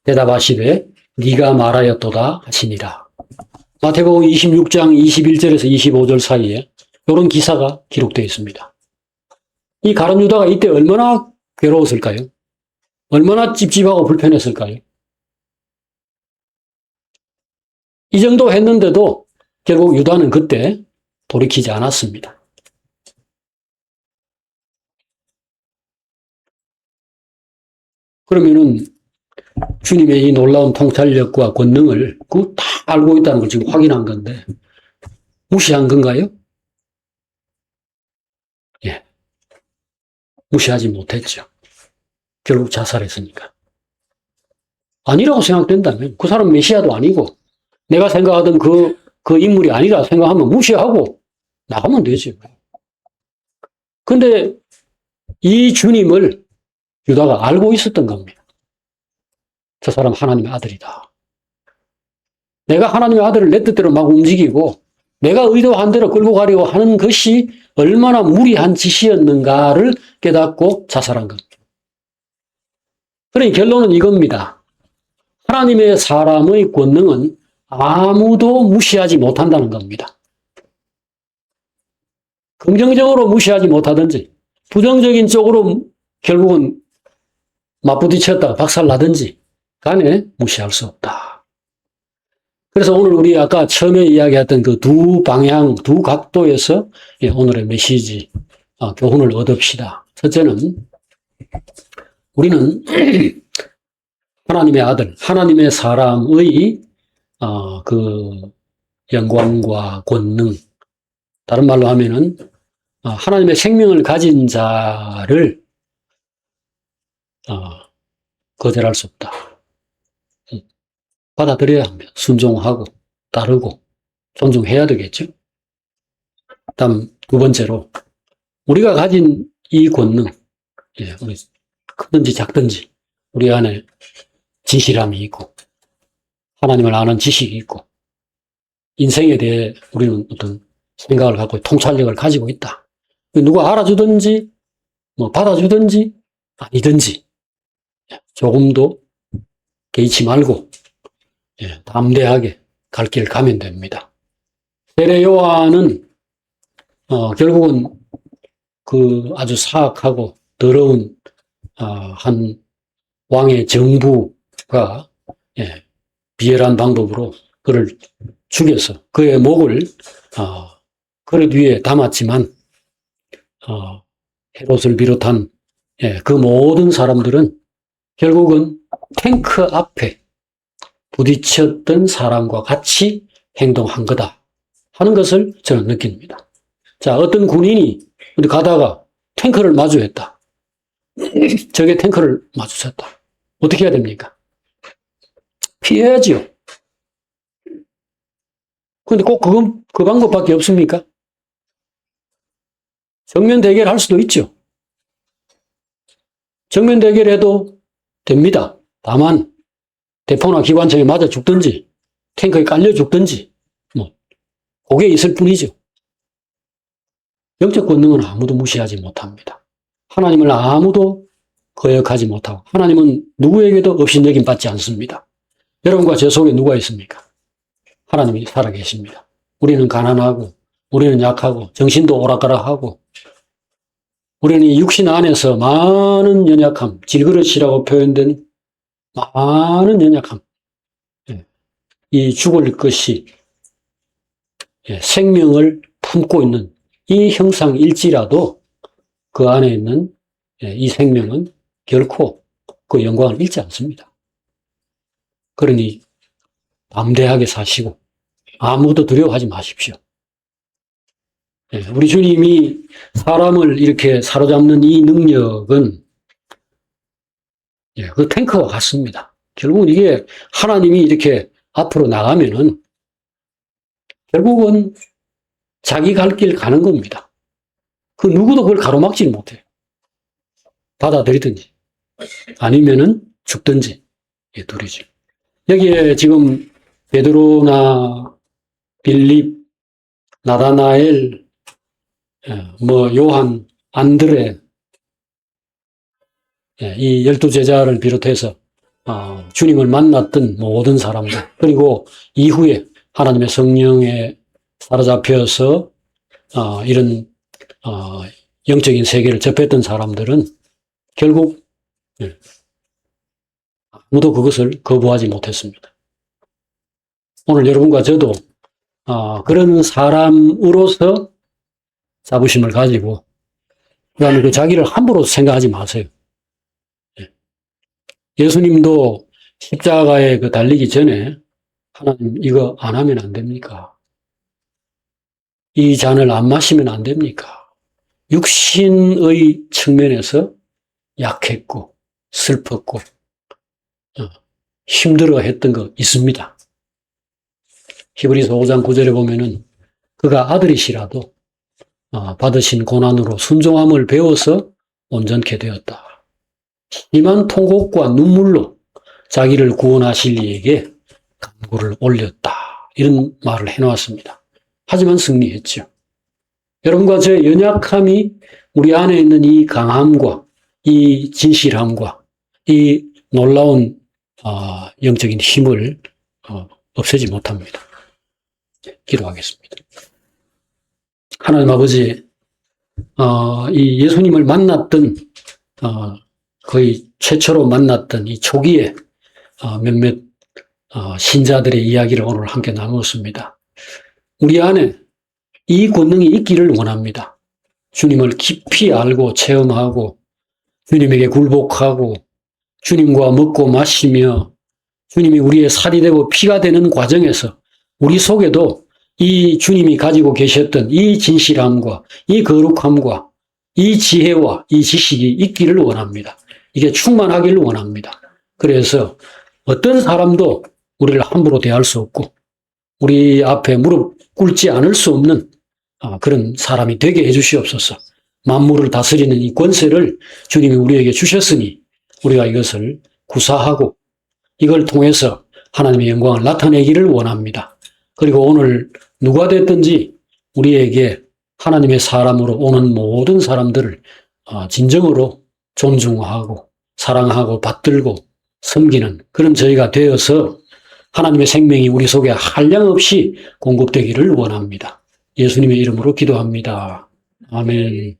대답하시되 네가 말하였도다 하시니라. 마태복음 26장 21절에서 25절 사이에 이런 기사가 기록되어 있습니다. 이 가룟 유다가 이때 얼마나 괴로웠을까요? 얼마나 찝찝하고 불편했을까요? 이 정도 했는데도 결국 유다는 그때 돌이키지 않았습니다. 그러면은 주님의 이 놀라운 통찰력과 권능을 그 다 알고 있다는 걸 지금 확인한 건데 무시한 건가요? 예. 무시하지 못했죠. 결국 자살했으니까. 아니라고 생각된다면 그 사람 메시아도 아니고 내가 생각하던 그 인물이 아니라 생각하면 무시하고 나가면 되지. 근데 이 주님을 유다가 알고 있었던 겁니다. 저 사람 하나님의 아들이다. 내가 하나님의 아들을 내 뜻대로 막 움직이고 내가 의도한 대로 끌고 가려고 하는 것이 얼마나 무리한 짓이었는가를 깨닫고 자살한 겁니다. 그러니 결론은 이겁니다. 하나님의 사람의 권능은 아무도 무시하지 못한다는 겁니다. 긍정적으로 무시하지 못하든지 부정적인 쪽으로 결국은 맞부딪혔다가 박살나든지 간에 무시할 수 없다. 그래서 오늘 우리 아까 처음에 이야기했던 그 두 방향, 두 각도에서 오늘의 메시지, 교훈을 얻읍시다. 첫째는 우리는 하나님의 아들, 하나님의 사람의 그 영광과 권능, 다른 말로 하면은 하나님의 생명을 가진 자를 거절할 수 없다. 받아들여야 합니다. 순종하고 따르고 존중해야 되겠죠. 다음 두 번째로 우리가 가진 이 권능, 우리 크든지 작든지 우리 안에 진실함이 있고 하나님을 아는 지식이 있고 인생에 대해 우리는 어떤 생각을 갖고 통찰력을 가지고 있다. 누가 알아주든지 뭐 받아주든지 아니든지 조금도 개의치 말고 담대하게 갈 길 가면 됩니다. 세례 요한은 결국은 그 아주 사악하고 더러운 한 왕의 정부가 비열한 방법으로 그를 죽여서 그의 목을 그릇 위에 담았지만 헤롯을 비롯한 그 모든 사람들은 결국은 탱크 앞에 부딪혔던 사람과 같이 행동한 거다 하는 것을 저는 느낍니다. 자, 어떤 군인이 어디 가다가 탱크를 마주했다. 저게 탱크를 마주쳤다. 어떻게 해야 됩니까? 피해야지요. 근데 꼭 그 방법밖에 없습니까? 정면 대결할 수도 있죠. 정면 대결해도 됩니다. 다만 대포나 기관총에 맞아 죽든지 탱크에 깔려 죽든지 그게 있을 뿐이죠. 영적 권능은 아무도 무시하지 못합니다. 하나님을 아무도 거역하지 못하고 하나님은 누구에게도 업신여김 받지 않습니다. 여러분과 제 속에 누가 있습니까? 하나님이 살아계십니다. 우리는 가난하고 우리는 약하고 정신도 오락가락하고 우리는 이 육신 안에서 많은 연약함, 질그릇이라고 표현된 많은 연약함, 이 죽을 것이 생명을 품고 있는 이 형상일지라도 그 안에 있는 이 생명은 결코 그 영광을 잃지 않습니다. 그러니 담대하게 사시고 아무도 두려워하지 마십시오. 우리 주님이 사람을 이렇게 사로잡는 이 능력은 그 탱크와 같습니다. 결국은 이게 하나님이 이렇게 앞으로 나가면은 결국은 자기 갈 길 가는 겁니다. 그 누구도 그걸 가로막지 못해요. 받아들이든지 아니면은 죽든지 둘이죠. 여기에 지금 베드로나 빌립, 나다나엘, 요한, 안드레 이 12제자를 비롯해서 주님을 만났던 모든 사람들 그리고 이후에 하나님의 성령에 사로잡혀서 이런 영적인 세계를 접했던 사람들은 결국 아무도 그것을 거부하지 못했습니다. 오늘 여러분과 저도 그런 사람으로서 자부심을 가지고 그다음에 그 자기를 함부로 생각하지 마세요. 예수님도 십자가에 그 달리기 전에 하나님 이거 안 하면 안 됩니까? 이 잔을 안 마시면 안 됩니까? 육신의 측면에서 약했고 슬펐고 힘들어했던 거 있습니다. 히브리서 5장 9절에 보면은 그가 아들이시라도 받으신 고난으로 순종함을 배워서 온전케 되었다. 심한 통곡과 눈물로 자기를 구원하실 이에게 간구를 올렸다. 이런 말을 해놓았습니다. 하지만 승리했죠. 여러분과 제 연약함이 우리 안에 있는 이 강함과 이 진실함과 이 놀라운 영적인 힘을 없애지 못합니다. 기도하겠습니다. 하나님 아버지, 이 예수님을 만났던 거의 최초로 만났던 이 초기에 몇몇 신자들의 이야기를 오늘 함께 나누었습니다. 우리 안에 이 권능이 있기를 원합니다. 주님을 깊이 알고 체험하고 주님에게 굴복하고 주님과 먹고 마시며 주님이 우리의 살이 되고 피가 되는 과정에서 우리 속에도 이 주님이 가지고 계셨던 이 진실함과 이 거룩함과 이 지혜와 이 지식이 있기를 원합니다. 이게 충만하기를 원합니다. 그래서 어떤 사람도 우리를 함부로 대할 수 없고 우리 앞에 무릎 꿇지 않을 수 없는 그런 사람이 되게 해주시옵소서. 만물을 다스리는 이 권세를 주님이 우리에게 주셨으니 우리가 이것을 구사하고 이걸 통해서 하나님의 영광을 나타내기를 원합니다. 그리고 오늘 누가 됐든지 우리에게 하나님의 사람으로 오는 모든 사람들을 진정으로 존중하고 사랑하고 받들고 섬기는 그런 저희가 되어서 하나님의 생명이 우리 속에 한량없이 공급되기를 원합니다. 예수님의 이름으로 기도합니다. 아멘.